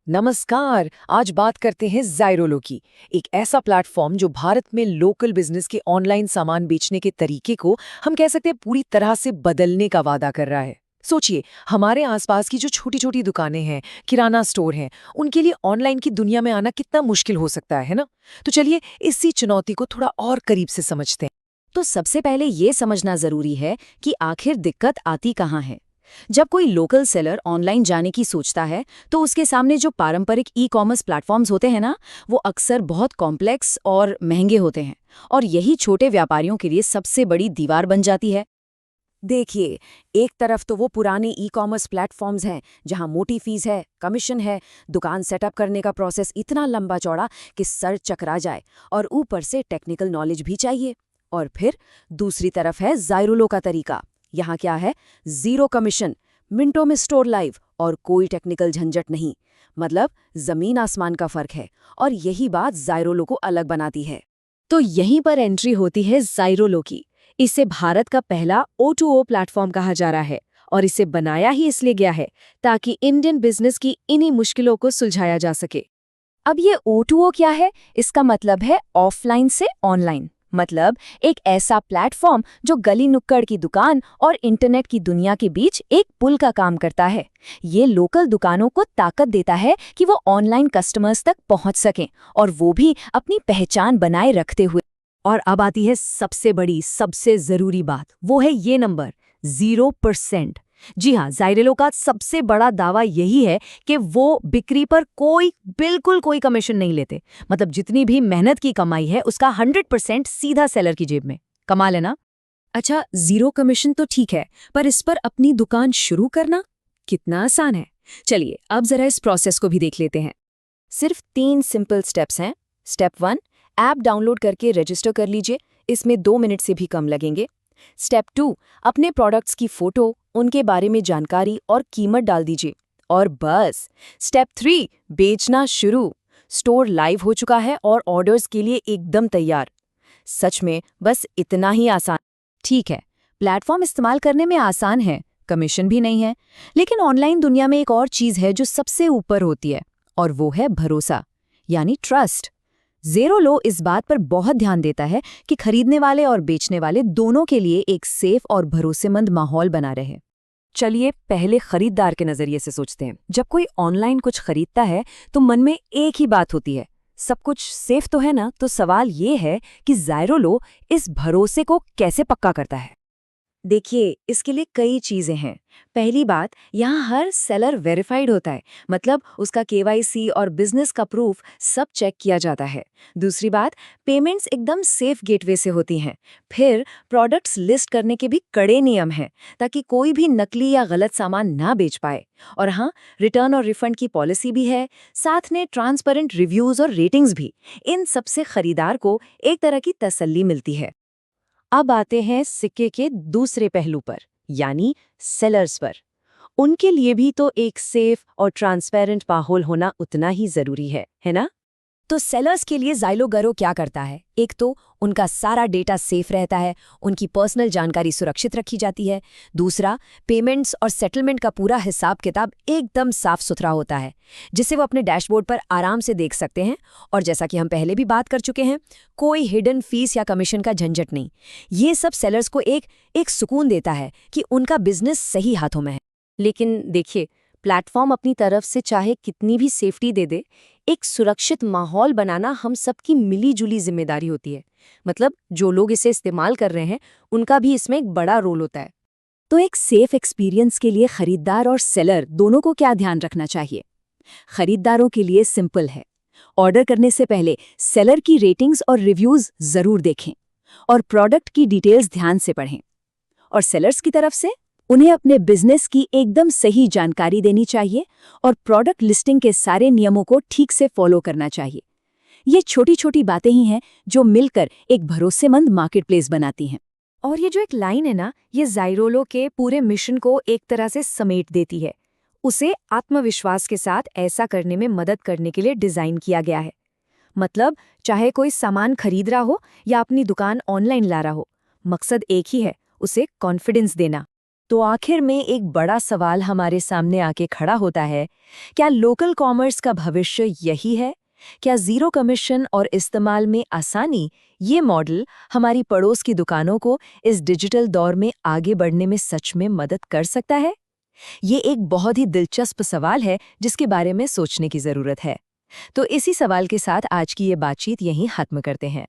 नमस्कार। आज बात करते हैं ज़ाइरोलो की। एक ऐसा प्लेटफॉर्म जो भारत में लोकल बिजनेस के ऑनलाइन सामान बेचने के तरीके को हम कह सकते हैं पूरी तरह से बदलने का वादा कर रहा है। सोचिए, हमारे आसपास की जो छोटी छोटी दुकानें हैं, किराना स्टोर हैं, उनके लिए ऑनलाइन की दुनिया में आना कितना मुश्किल हो सकता है ना? तो चलिए इसी चुनौती को थोड़ा और करीब से समझते हैं। तो सबसे पहले ये समझना जरूरी है कि आखिर दिक्कत आती कहाँ है। जब कोई लोकल सेलर ऑनलाइन जाने की सोचता है तो उसके सामने जो पारंपरिक ई कॉमर्स प्लेटफॉर्म्स होते हैं ना, वो अक्सर बहुत कॉम्प्लेक्स और महंगे होते हैं, और यही छोटे व्यापारियों के लिए सबसे बड़ी दीवार बन जाती है। देखिए, एक तरफ तो वो पुराने ई कॉमर्स प्लेटफॉर्म्स हैं जहां मोटी फीस है, कमीशन है, दुकान सेटअप करने का प्रोसेस इतना लंबा चौड़ा कि सर चकरा जाए, और ऊपर से टेक्निकल नॉलेज भी चाहिए। और फिर दूसरी तरफ है ज़ाइरोलो का तरीका। यहाँ क्या है? जीरो कमीशन, मिनटों में स्टोर लाइव और कोई टेक्निकल झंझट नहीं। मतलब जमीन आसमान का फर्क है, और यही बात ज़ाइरोलो को अलग बनाती है। तो यहीं पर एंट्री होती है ज़ाइरोलो की। इसे भारत का पहला O2O प्लेटफॉर्म कहा जा रहा है, और इसे बनाया ही इसलिए गया है ताकि इंडियन बिजनेस की इन्हीं मुश्किलों को सुलझाया जा सके। अब ये O2O क्या है? इसका मतलब है ऑफलाइन से ऑनलाइन। मतलब एक ऐसा प्लेटफॉर्म जो गली नुक्कड़ की दुकान और इंटरनेट की दुनिया के बीच एक पुल का काम करता है। ये लोकल दुकानों को ताकत देता है कि वो ऑनलाइन कस्टमर्स तक पहुंच सकें, और वो भी अपनी पहचान बनाए रखते हुए। और अब आती है सबसे बड़ी, सबसे जरूरी बात, वो है ये नंबर 0%। जी हाँ, ज़ाइरोलो का सबसे बड़ा दावा यही है कि वो बिक्री पर बिल्कुल कोई कमीशन नहीं लेते। मतलब जितनी भी मेहनत की कमाई है उसका 100% सीधा सेलर की जेब में। कमाल है ना? अच्छा, जीरो कमीशन तो ठीक है, पर इस पर अपनी दुकान शुरू करना कितना आसान है। चलिए अब जरा इस प्रोसेस को भी देख लेते हैं। सिर्फ 3 सिंपल स्टेप्स हैं। स्टेप 1, ऐप डाउनलोड करके रजिस्टर कर लीजिए। इसमें 2 मिनट से भी कम लगेंगे। स्टेप 2, अपने प्रोडक्ट्स की फोटो, उनके बारे में जानकारी और कीमत डाल दीजिए, और बस। स्टेप 3, बेचना शुरू। स्टोर लाइव हो चुका है और ऑर्डर्स के लिए एकदम तैयार। सच में बस इतना ही आसान। ठीक है, प्लेटफॉर्म इस्तेमाल करने में आसान है, कमीशन भी नहीं है। लेकिन ऑनलाइन दुनिया में एक और चीज़ है जो सबसे ऊपर होती है, और वो है भरोसा, यानी ट्रस्ट। ज़ाइरोलो इस बात पर बहुत ध्यान देता है कि खरीदने वाले और बेचने वाले दोनों के लिए एक सेफ और भरोसेमंद माहौल बना रहे। चलिए पहले खरीदार के नजरिए से सोचते हैं। जब कोई ऑनलाइन कुछ खरीदता है तो मन में एक ही बात होती है, सब कुछ सेफ तो है ना? तो सवाल ये है कि ज़ाइरोलो इस भरोसे को कैसे पक्का करता है। देखिए, इसके लिए कई चीजें हैं। पहली बात, यहाँ हर सेलर वेरीफाइड होता है। मतलब उसका KYC और बिजनेस का प्रूफ सब चेक किया जाता है। दूसरी बात, पेमेंट्स एकदम सेफ गेटवे से होती हैं। फिर प्रोडक्ट्स लिस्ट करने के भी कड़े नियम हैं, ताकि कोई भी नकली या गलत सामान ना बेच पाए। और हाँ, रिटर्न और रिफंड की पॉलिसी भी है, साथ में ट्रांसपेरेंट रिव्यूज और रेटिंग्स भी। इन सबसे खरीदार को एक तरह की तसल्ली मिलती है। अब आते हैं सिक्के के दूसरे पहलू पर, यानी सेलर्स पर। उनके लिए भी तो एक सेफ और ट्रांसपेरेंट माहौल होना उतना ही जरूरी है ना? तो सेलर्स के लिए ज़ाइरोलो क्या करता है? एक तो उनका सारा डेटा सेफ रहता है, उनकी पर्सनल जानकारी सुरक्षित रखी जाती है। दूसरा, पेमेंट्स और सेटलमेंट का पूरा हिसाब किताब एकदम साफ सुथरा होता है, जिसे वो अपने डैशबोर्ड पर आराम से देख सकते हैं। और जैसा कि हम पहले भी बात कर चुके हैं, कोई हिडन फीस या कमीशन का झंझट नहीं। ये सब सेलर्स को एक सुकून देता है कि उनका बिजनेस सही हाथों में है। लेकिन देखिए, प्लेटफॉर्म अपनी तरफ से चाहे कितनी भी सेफ्टी दे दे, एक सुरक्षित माहौल बनाना हम सबकी मिली-जुली जिम्मेदारी होती है। मतलब जो लोग इसे इस्तेमाल कर रहे हैं, उनका भी इसमें एक बड़ा रोल होता है। तो एक सेफ एक्सपीरियंस के लिए खरीदार और सेलर दोनों को क्या ध्यान रखना चाहिए? खरीदारों के लिए सिंपल है। ऑर्डर करने से पहले सेलर की रेटिंग्स और रिव्यूज जरूर देखें, और प्रोडक्ट की डिटेल्स ध्यान से पढ़ें। और सेलर्स की तरफ से उन्हें अपने बिजनेस की एकदम सही जानकारी देनी चाहिए, और प्रोडक्ट लिस्टिंग के सारे नियमों को ठीक से फॉलो करना चाहिए। ये छोटी छोटी बातें ही हैं जो मिलकर एक भरोसेमंद मार्केटप्लेस बनाती हैं। और ये जो एक लाइन है ना, ये ज़ाइरोलो के पूरे मिशन को एक तरह से समेट देती है। उसे आत्मविश्वास के साथ ऐसा करने में मदद करने के लिए डिज़ाइन किया गया है। मतलब चाहे कोई सामान खरीद रहा हो या अपनी दुकान ऑनलाइन ला रहा हो, मकसद एक ही है, उसे कॉन्फिडेंस देना। तो आखिर में एक बड़ा सवाल हमारे सामने आके खड़ा होता है, क्या लोकल कॉमर्स का भविष्य यही है? क्या जीरो कमीशन और इस्तेमाल में आसानी ये मॉडल हमारी पड़ोस की दुकानों को इस डिजिटल दौर में आगे बढ़ने में सच में मदद कर सकता है? ये एक बहुत ही दिलचस्प सवाल है जिसके बारे में सोचने की जरूरत है। तो इसी सवाल के साथ आज की ये बातचीत यहीं खत्म करते हैं।